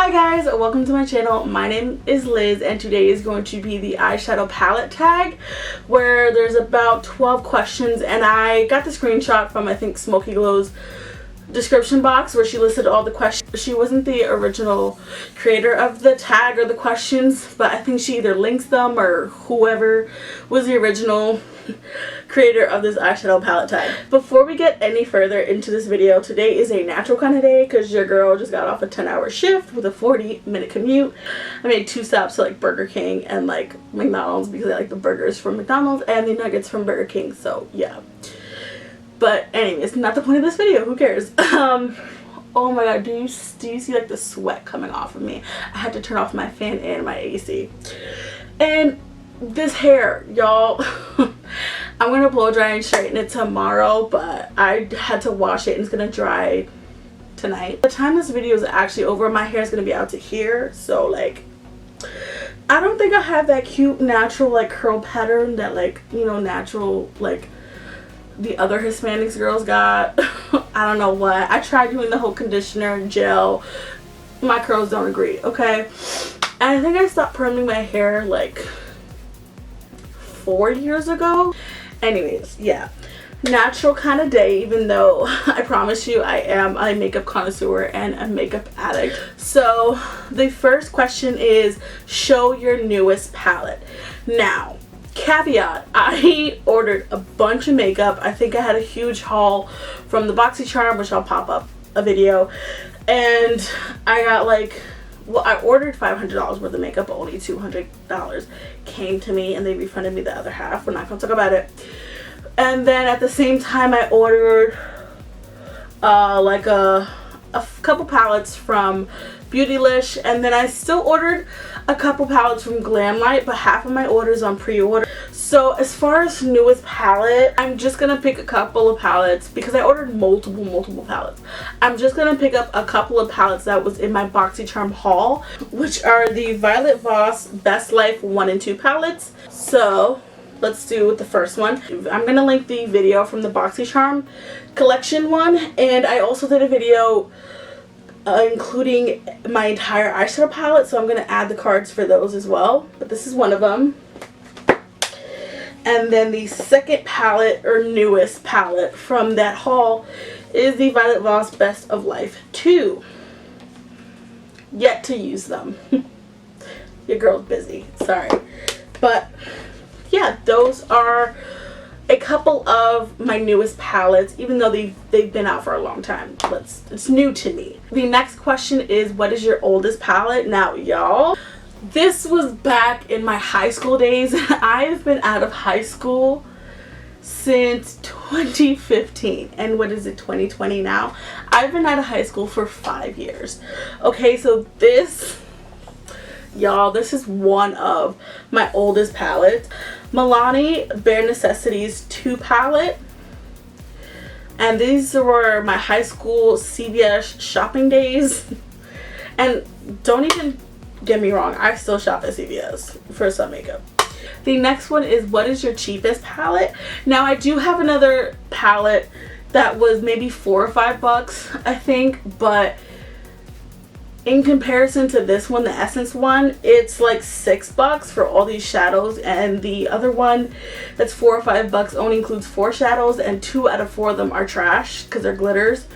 Hi guys, welcome to my channel. My name is Liz and today is going to be the eyeshadow palette tag where there's about 12 questions, and I got the screenshot from I think Smoky Glow's description box where she listed all the questions. She wasn't the original creator of the tag or the questions, but I think she either links them or whoever was the original creator of this eyeshadow palette tag. Before we get any further into this video, today is a natural kind of day because your girl just got off a 10-hour shift with a 40-minute commute. I made 2 stops to like Burger King and like McDonald's because I like the burgers from McDonald's and the nuggets from Burger King, so yeah. But anyways, not the point of this video, who cares? Oh my god, do you see like the sweat coming off of me? I had to turn off my fan and my AC. And this hair, y'all, I'm gonna blow dry and straighten it tomorrow, but I had to wash it and it's gonna dry tonight. By the time this video is actually over, my hair is gonna be out to here, so like I don't think I have that cute natural like curl pattern that like, you know, natural like the other Hispanics girls got. I don't know what. I tried doing the whole conditioner and gel. My curls don't agree, okay? And I think I stopped perming my hair like 4 years ago. Anyways, yeah. Natural kind of day, even though I promise you I am a makeup connoisseur and a makeup addict. So the first question is, show your newest palette. Now, caveat, I ordered a bunch of makeup. I think I had a huge haul from the BoxyCharm, which I'll pop up a video, and I got like, well, I ordered $500 worth of makeup, but only $200 came to me and they refunded me the other half. We're not gonna talk about it. And then at the same time I ordered like a couple palettes from Beautylish, and then I still ordered a couple palettes from Glamlight, but half of my orders on pre-order. So as far as newest palette, I'm just gonna pick a couple of palettes because I ordered multiple palettes. I'm just gonna pick up a couple of palettes that was in my BoxyCharm haul, which are the Violet Voss Best Life 1 and 2 palettes. So let's do the first one. I'm gonna link the video from the BoxyCharm collection one, and I also did a video including my entire eyeshadow palette, so I'm going to add the cards for those as well, but this is one of them. And then the second palette, or newest palette from that haul, is the Violet Voss Best of Life 2. Yet to use them. Your girl's busy, sorry. But yeah, those are a couple of my newest palettes, even though they've been out for a long time. It's new to me. The next question is, what is your oldest palette? Now y'all, this was back in my high school days. I've been out of high school since 2015, and what is it, 2020 now? I've been out of high school for 5 years. Okay, so this, y'all, this is one of my oldest palettes. Milani Bare Necessities 2 palette, and these were my high school CVS shopping days. And don't even get me wrong, I still shop at CVS for some makeup. The next one is, what is your cheapest palette? Now I do have another palette that was maybe $4 or $5 I think, but in comparison to this one, the Essence one, it's like $6 for all these shadows, and the other one that's $4 or $5 only includes 4 shadows, and 2 out of 4 of them are trash because they're glitters,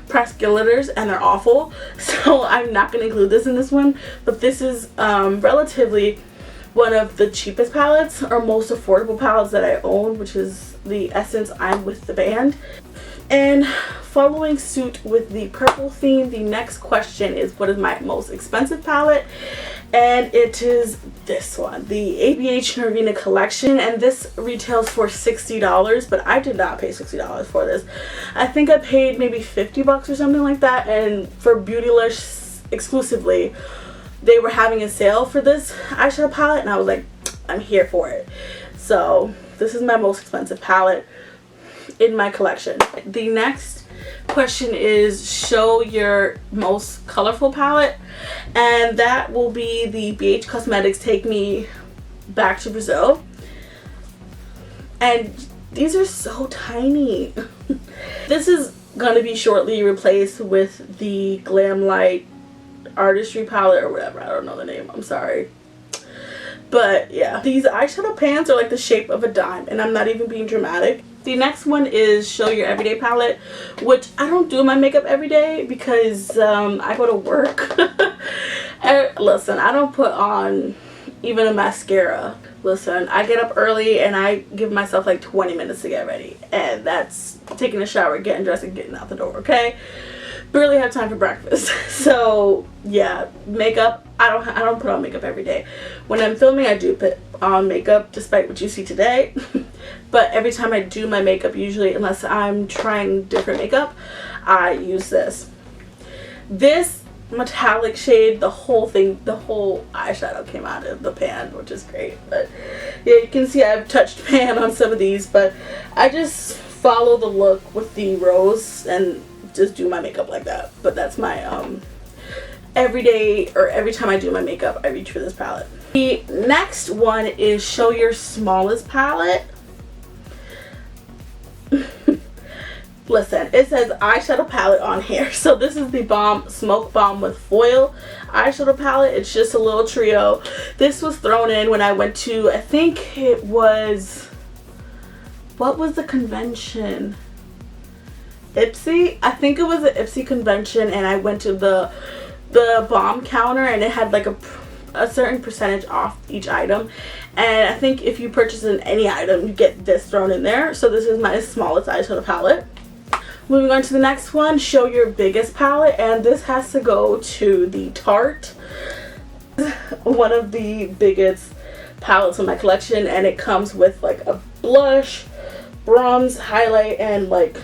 pressed glitters, and they're awful. So I'm not going to include this in this one, but this is relatively one of the cheapest palettes, or most affordable palettes that I own, which is the Essence I'm With the Band. And following suit with the purple theme, the next question is, what is my most expensive palette? And it is this one, the ABH Nervina collection, and this retails for $60, but I did not pay $60 for this. I think I paid maybe $50 or something like that, and for Beautylish exclusively, they were having a sale for this eyeshadow palette, and I was like, I'm here for it. So this is my most expensive palette in my collection. The next question is, show your most colorful palette, and that will be the BH Cosmetics Take Me Back to Brazil. And these are so tiny. This is gonna be shortly replaced with the Glamlight artistry palette or whatever. I don't know the name. I'm sorry. But yeah, these eyeshadow pans are like the shape of a dime, and I'm not even being dramatic. The next one is Show Your Everyday palette, which I don't do my makeup every day because I go to work. And listen, I don't put on even a mascara. Listen, I get up early and I give myself like 20 minutes to get ready, and that's taking a shower, getting dressed, and getting out the door, okay? Barely have time for breakfast. So yeah, makeup, I don't put on makeup every day. When I'm filming, I do put on makeup, despite what you see today. But every time I do my makeup, usually, unless I'm trying different makeup, I use this metallic shade. The whole eyeshadow came out of the pan, which is great. But yeah, you can see I've touched pan on some of these, but I just follow the look with the rose and just do my makeup like that. But that's my every day, or every time I do my makeup, I reach for this palette. The next one is Show Your Smallest palette. Listen, it says eyeshadow palette on here. So this is the Balm Smoke Bomb with Foil eyeshadow palette. It's just a little trio. This was thrown in when I went to, I think it was, what was the convention? Ipsy? I think it was an Ipsy convention, and I went to the Balm counter, and it had like a certain percentage off each item, and I think if you purchase any item, you get this thrown in there. So this is my smallest eyeshadow palette. Moving on to the next one, Show Your Biggest palette, and this has to go to the Tarte, one of the biggest palettes in my collection, and it comes with like a blush, bronze, highlight, and like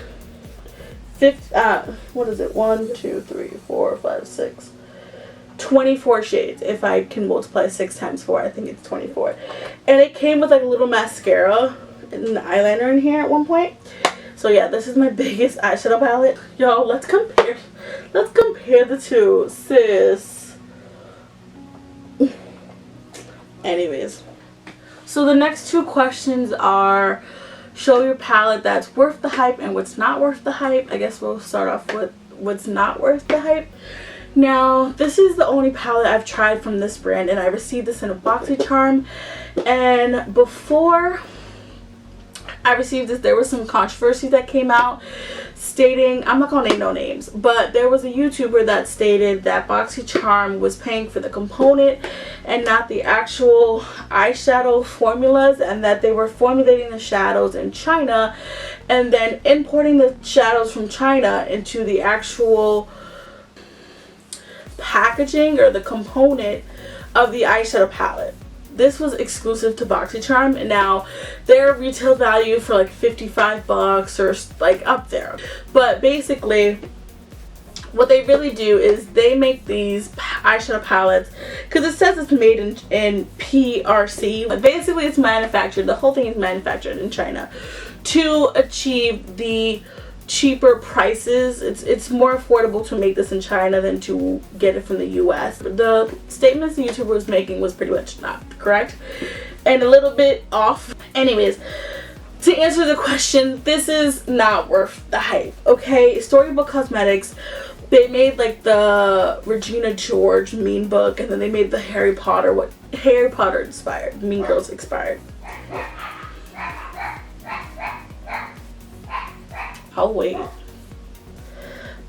24 shades. If I can multiply 6 times 4, I think it's 24. And it came with like a little mascara and an eyeliner in here at one point. So yeah, this is my biggest eyeshadow palette. Yo, let's compare the two, sis. Anyways, so the next two questions are show your palette that's worth the hype and what's not worth the hype. I guess we'll start off with what's not worth the hype. Now, this is the only palette I've tried from this brand, and I received this in a BoxyCharm. And before I received this, there was some controversy that came out stating, I'm not gonna name no names, but there was a YouTuber that stated that BoxyCharm was paying for the component and not the actual eyeshadow formulas, and that they were formulating the shadows in China and then importing the shadows from China into the actual packaging or the component of the eyeshadow palette. This was exclusive to BoxyCharm, and now their retail value for like $55 or like up there. But basically, what they really do is they make these eyeshadow palettes, because it says it's made in PRC, but basically it's manufactured, the whole thing is manufactured in China to achieve the cheaper prices. It's more affordable to make this in China than to get it from the US. The statements the YouTuber was making was pretty much not correct and a little bit off. Anyways, to answer the question, this is not worth the hype, okay? Storybook Cosmetics, they made like the Regina George Mean Book, and then they made the Harry Potter inspired, Mean Girls inspired. I'll wait.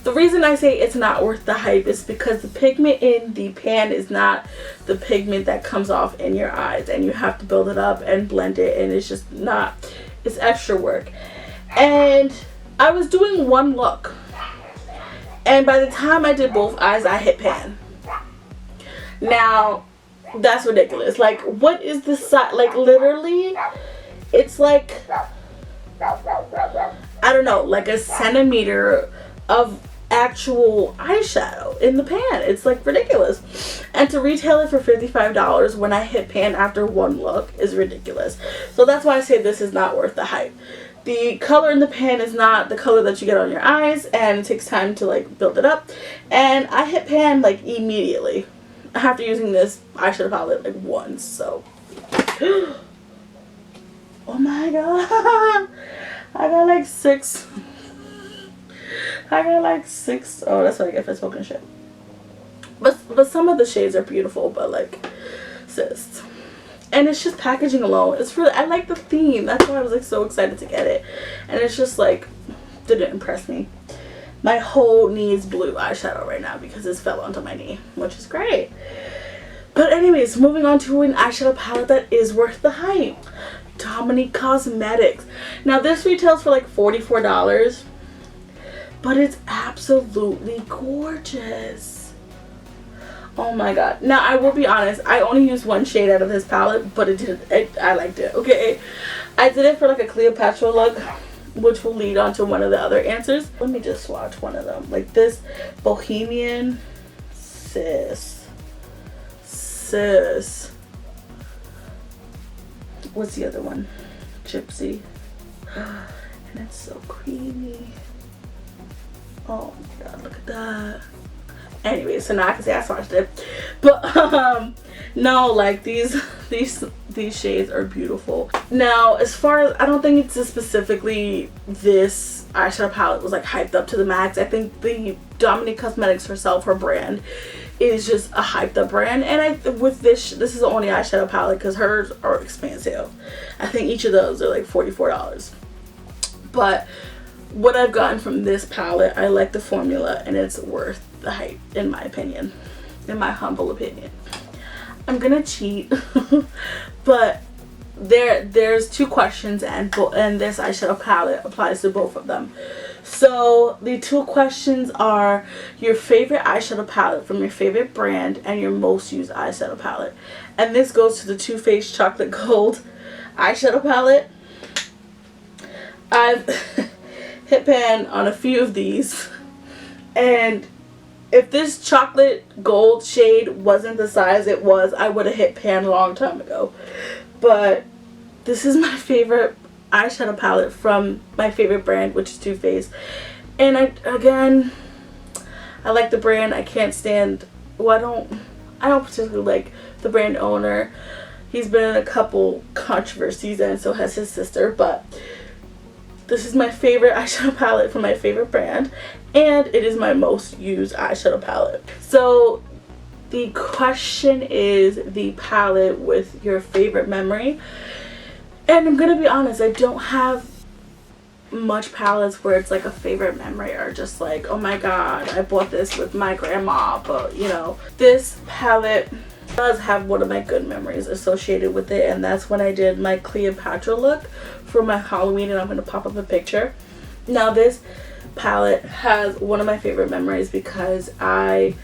The reason I say it's not worth the hype is because the pigment in the pan is not the pigment that comes off in your eyes, and you have to build it up and blend it, and it's just not, it's extra work. And I was doing one look, and by the time I did both eyes, I hit pan. Now, that's ridiculous. Like, what is the size? Like, literally, it's like, I don't know, like a centimeter of actual eyeshadow in the pan. It's like ridiculous. And to retail it for $55 when I hit pan after one look is ridiculous. So that's why I say this is not worth the hype. The color in the pan is not the color that you get on your eyes, and it takes time to like build it up. And I hit pan like immediately after using this eyeshadow palette like once. So oh my god, I got like 6. Oh, that's what I get for smoking shit. But some of the shades are beautiful, but like, sis. And it's just packaging alone. It's really, I like the theme. That's why I was like so excited to get it. And it's just like, didn't impress me. My whole knee is blue eyeshadow right now because this fell onto my knee, which is great. But anyways, moving on to an eyeshadow palette that is worth the hype. Dominique Cosmetics. Now this retails for like $44, but it's absolutely gorgeous. Oh my god. Now I will be honest, I only used one shade out of this palette, but I liked it, okay? I did it for like a Cleopatra look, which will lead on to one of the other answers. Let me just swatch one of them. Like this Bohemian, sis. What's the other one? Gypsy. And it's so creamy. Oh my god, look at that. Anyway, so now I can say I swatched it. But no, like these shades are beautiful. Now, as far as, I don't think it's specifically this eyeshadow palette was like hyped up to the max. I think the Dominique Cosmetics herself, her brand, is just a hyped up brand. And with this is the only eyeshadow palette because hers are expensive. I think each of those are like $44. But what I've gotten from this palette, I like the formula and it's worth the hype, in my opinion, in my humble opinion. I'm gonna cheat, but there's two questions and this eyeshadow palette applies to both of them. So the two questions are your favorite eyeshadow palette from your favorite brand and your most used eyeshadow palette. And this goes to the Too Faced Chocolate Gold eyeshadow palette. I've hit pan on a few of these, and if this chocolate gold shade wasn't the size it was, I would have hit pan a long time ago. But this is my favorite eyeshadow palette from my favorite brand, which is Too Faced. And I like the brand. I can't stand, well, I don't particularly like the brand owner. He's been in a couple controversies, and so has his sister, but this is my favorite eyeshadow palette from my favorite brand, and it is my most used eyeshadow palette. So the question is the palette with your favorite memory. And I'm gonna be honest, I don't have much palettes where it's like a favorite memory or just like, oh my god, I bought this with my grandma. But you know, this palette does have one of my good memories associated with it, and that's when I did my Cleopatra look for my Halloween, and I'm going to pop up a picture. Now this palette has one of my favorite memories because I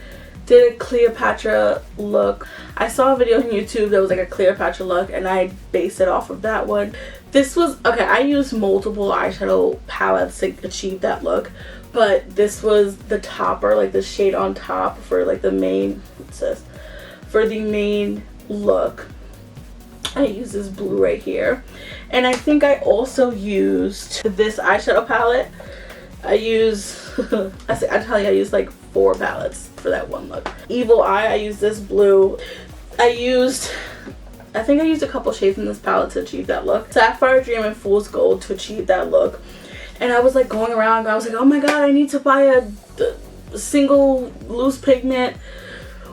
did a Cleopatra look. I saw a video on YouTube that was like a Cleopatra look, and I based it off of that one. This was, okay, I used multiple eyeshadow palettes to achieve that look, but this was the topper, like the shade on top for like the main, what's this? For the main look. I use this blue right here, and I think I also used this eyeshadow palette. I use I tell you, I used like 4 palettes for that one look. Evil Eye, I used this blue. I think I used a couple shades in this palette to achieve that look. Sapphire Dream and Fool's Gold to achieve that look. And I was like going around, I was like, oh my god, I need to buy a single loose pigment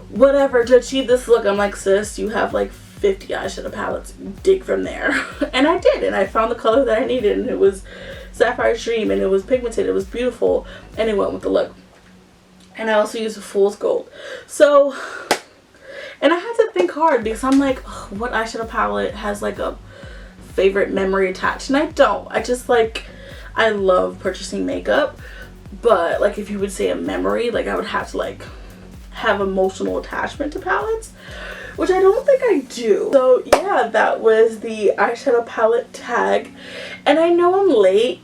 whatever to achieve this look. I'm like, sis, you have like 50 eyeshadow palettes, dig from there. And I did, and I found the color that I needed, and it was Sapphire Dream, and it was pigmented, it was beautiful, and it went with the look. And I also used a Fool's Gold. So, and I had to think hard because I'm like, oh, what eyeshadow palette has like a favorite memory attached? And I don't. I just like, I love purchasing makeup, but like if you would say a memory, like I would have to like have emotional attachment to palettes, which I don't think I do. So yeah, that was the eyeshadow palette tag. And I know I'm late.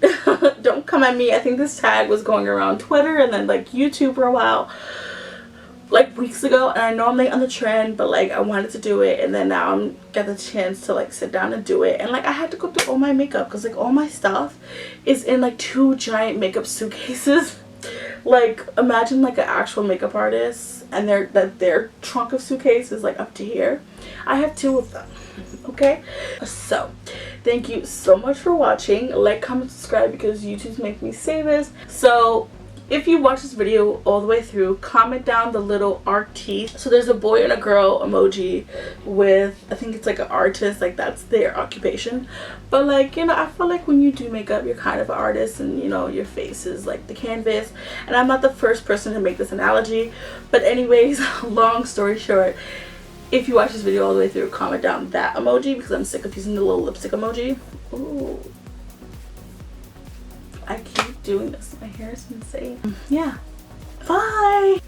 Don't come at me. I think this tag was going around Twitter and then like YouTube for a while, like weeks ago, and I know I'm late on the trend, but like I wanted to do it, and then now I'm got the chance to like sit down and do it. And like I had to go through all my makeup because like all my stuff is in like 2 giant makeup suitcases. Like imagine like an actual makeup artist and their trunk of suitcase is like up to here. I have 2 of them. Okay, so thank you so much for watching. Like, comment, subscribe because YouTube's making me say this. So If you watch this video all the way through, comment down the little art teeth. So there's a boy and a girl emoji with, I think it's like an artist, like that's their occupation. But like, you know, I feel like when you do makeup, you're kind of an artist, and you know, your face is like the canvas. And I'm not the first person to make this analogy. But anyways, long story short, if you watch this video all the way through, comment down that emoji because I'm sick of using the little lipstick emoji. Ooh. I keep doing this. My hair is insane. Yeah. Bye.